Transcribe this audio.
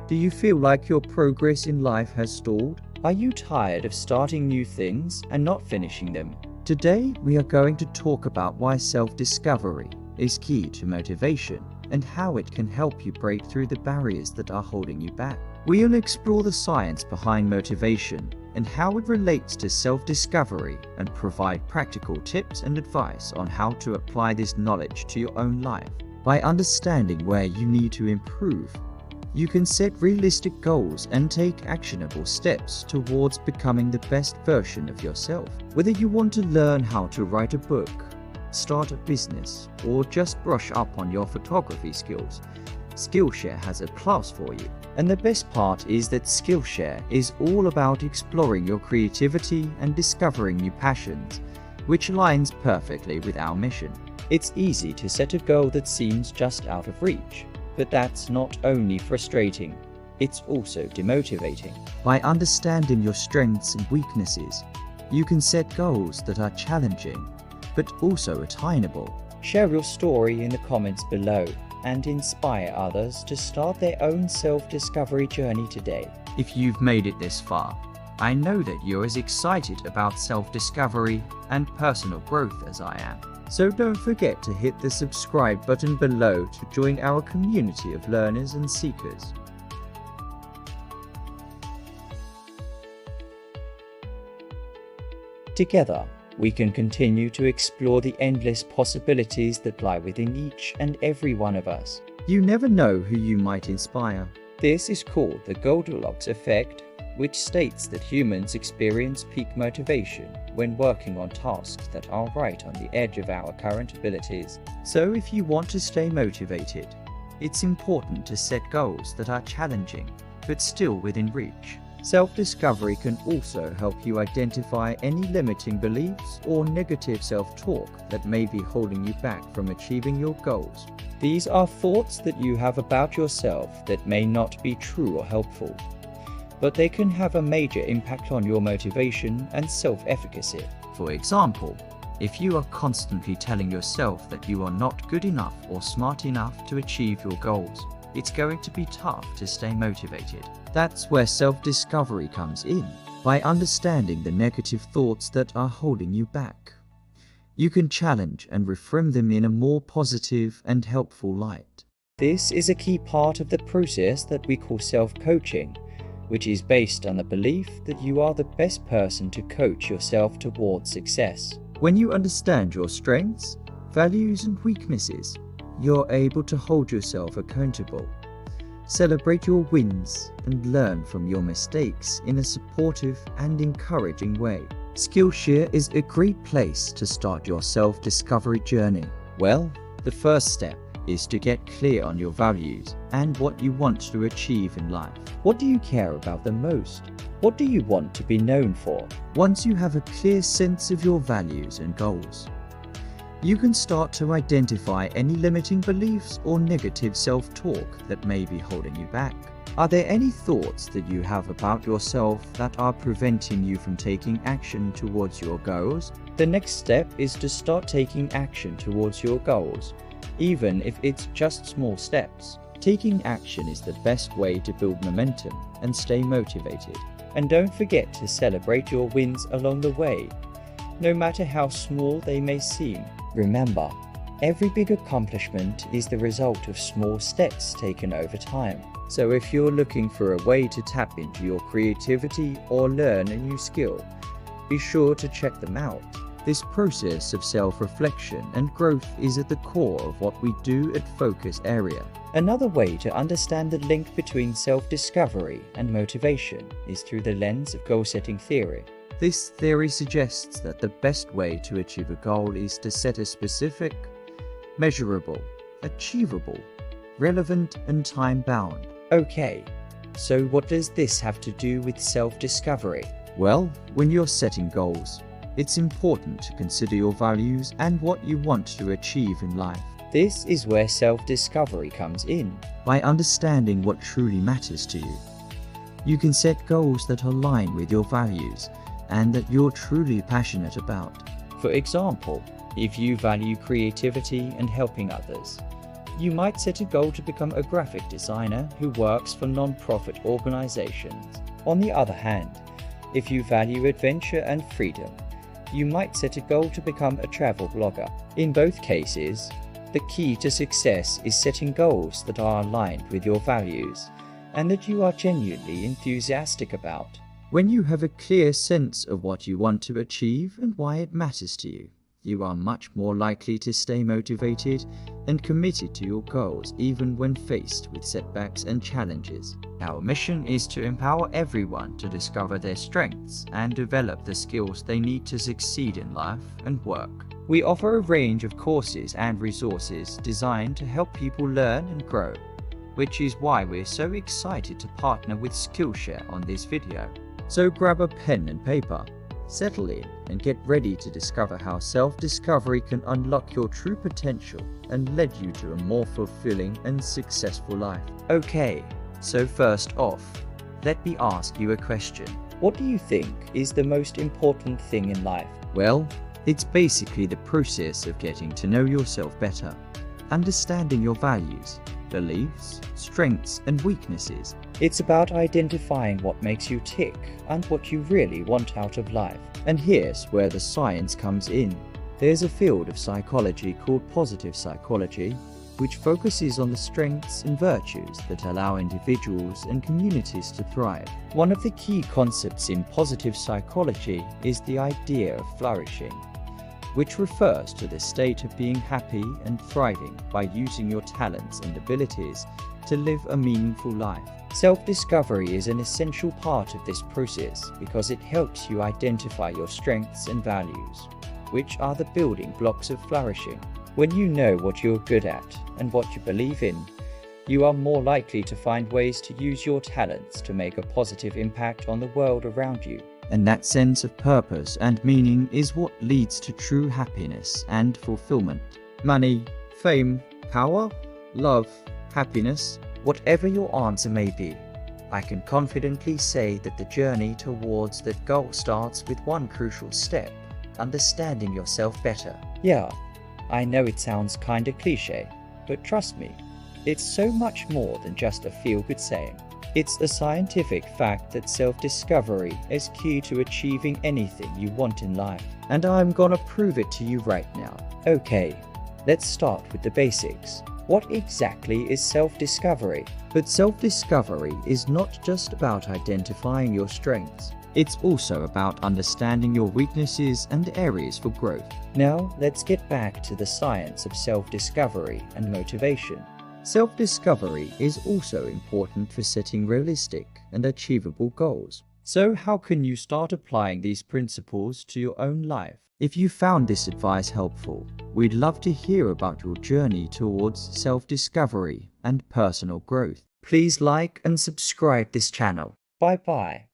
Do you feel like your progress in life has stalled? Are you tired of starting new things and not finishing them? Today, we are going to talk about why self-discovery is key to motivation and how it can help you break through the barriers that are holding you back. We'll explore the science behind motivation and how it relates to self-discovery and provide practical tips and advice on how to apply this knowledge to your own life. By understanding where you need to improve, you can set realistic goals and take actionable steps towards becoming the best version of yourself. Whether you want to learn how to write a book, start a business, or just brush up on your photography skills, Skillshare has a class for you. And the best part is that Skillshare is all about exploring your creativity and discovering new passions, which aligns perfectly with our mission. It's easy to set a goal that seems just out of reach, but that's not only frustrating, it's also demotivating. By understanding your strengths and weaknesses, you can set goals that are challenging, but also attainable. Share your story in the comments below and inspire others to start their own self-discovery journey today. If you've made it this far, I know that you're as excited about self-discovery and personal growth as I am. So don't forget to hit the subscribe button below to join our community of learners and seekers. Together, we can continue to explore the endless possibilities that lie within each and every one of us. You never know who you might inspire. This is called the Goldilocks effect, which states that humans experience peak motivation when working on tasks that are right on the edge of our current abilities. So if you want to stay motivated, it's important to set goals that are challenging, but still within reach. Self-discovery can also help you identify any limiting beliefs or negative self-talk that may be holding you back from achieving your goals. These are thoughts that you have about yourself that may not be true or helpful, but they can have a major impact on your motivation and self-efficacy. For example, if you are constantly telling yourself that you are not good enough or smart enough to achieve your goals, it's going to be tough to stay motivated. That's where self-discovery comes in. By understanding the negative thoughts that are holding you back, you can challenge and reframe them in a more positive and helpful light. This is a key part of the process that we call self-coaching, which is based on the belief that you are the best person to coach yourself towards success. When you understand your strengths, values, and weaknesses, you're able to hold yourself accountable, celebrate your wins, and learn from your mistakes in a supportive and encouraging way. Skillshare is a great place to start your self-discovery journey. Well, the first step is to get clear on your values and what you want to achieve in life. What do you care about the most? What do you want to be known for? Once you have a clear sense of your values and goals, you can start to identify any limiting beliefs or negative self-talk that may be holding you back. Are there any thoughts that you have about yourself that are preventing you from taking action towards your goals? The next step is to start taking action towards your goals, even if it's just small steps. Taking action is the best way to build momentum and stay motivated. And don't forget to celebrate your wins along the way, no matter how small they may seem. Remember, every big accomplishment is the result of small steps taken over time. So if you're looking for a way to tap into your creativity or learn a new skill, be sure to check them out. This process of self-reflection and growth is at the core of what we do at Focus Area. Another way to understand the link between self-discovery and motivation is through the lens of goal-setting theory. This theory suggests that the best way to achieve a goal is to set a specific, measurable, achievable, relevant, and time-bound. Okay, so what does this have to do with self-discovery? Well, when you're setting goals, it's important to consider your values and what you want to achieve in life. This is where self-discovery comes in. By understanding what truly matters to you, you can set goals that align with your values and that you're truly passionate about. For example, if you value creativity and helping others, You might set a goal to become a graphic designer who works for non-profit organizations. On the other hand, if you value adventure and freedom, you might set a goal to become a travel blogger. In both cases, the key to success is setting goals that are aligned with your values and that you are genuinely enthusiastic about. When you have a clear sense of what you want to achieve and why it matters to you, you are much more likely to stay motivated and committed to your goals even when faced with setbacks and challenges. Our mission is to empower everyone to discover their strengths and develop the skills they need to succeed in life and work. We offer a range of courses and resources designed to help people learn and grow, which is why we're so excited to partner with Skillshare on this video. So grab a pen and paper, settle in, and get ready to discover how self-discovery can unlock your true potential and lead you to a more fulfilling and successful life. Okay, so first off, let me ask you a question. What do you think is the most important thing in life? Well, it's basically the process of getting to know yourself better, understanding your values, beliefs, strengths, and weaknesses. It's about identifying what makes you tick and what you really want out of life. And here's where the science comes in. There's a field of psychology called positive psychology, which focuses on the strengths and virtues that allow individuals and communities to thrive. One of the key concepts in positive psychology is the idea of flourishing, which refers to the state of being happy and thriving by using your talents and abilities to live a meaningful life. Self-discovery is an essential part of this process because it helps you identify your strengths and values, which are the building blocks of flourishing. When you know what you're good at and what you believe in, you are more likely to find ways to use your talents to make a positive impact on the world around you. And that sense of purpose and meaning is what leads to true happiness and fulfillment. Money, fame, power, love, happiness, whatever your answer may be, I can confidently say that the journey towards that goal starts with one crucial step: understanding yourself better. Yeah, I know it sounds kinda cliche, but trust me, it's so much more than just a feel-good saying. It's a scientific fact that self-discovery is key to achieving anything you want in life. And I'm gonna prove it to you right now. Okay, let's start with the basics. What exactly is self-discovery? But self-discovery is not just about identifying your strengths. It's also about understanding your weaknesses and areas for growth. Now, let's get back to the science of self-discovery and motivation. Self-discovery is also important for setting realistic and achievable goals. So how can you start applying these principles to your own life? If you found this advice helpful, we'd love to hear about your journey towards self-discovery and personal growth. Please like and subscribe this channel. Bye-bye.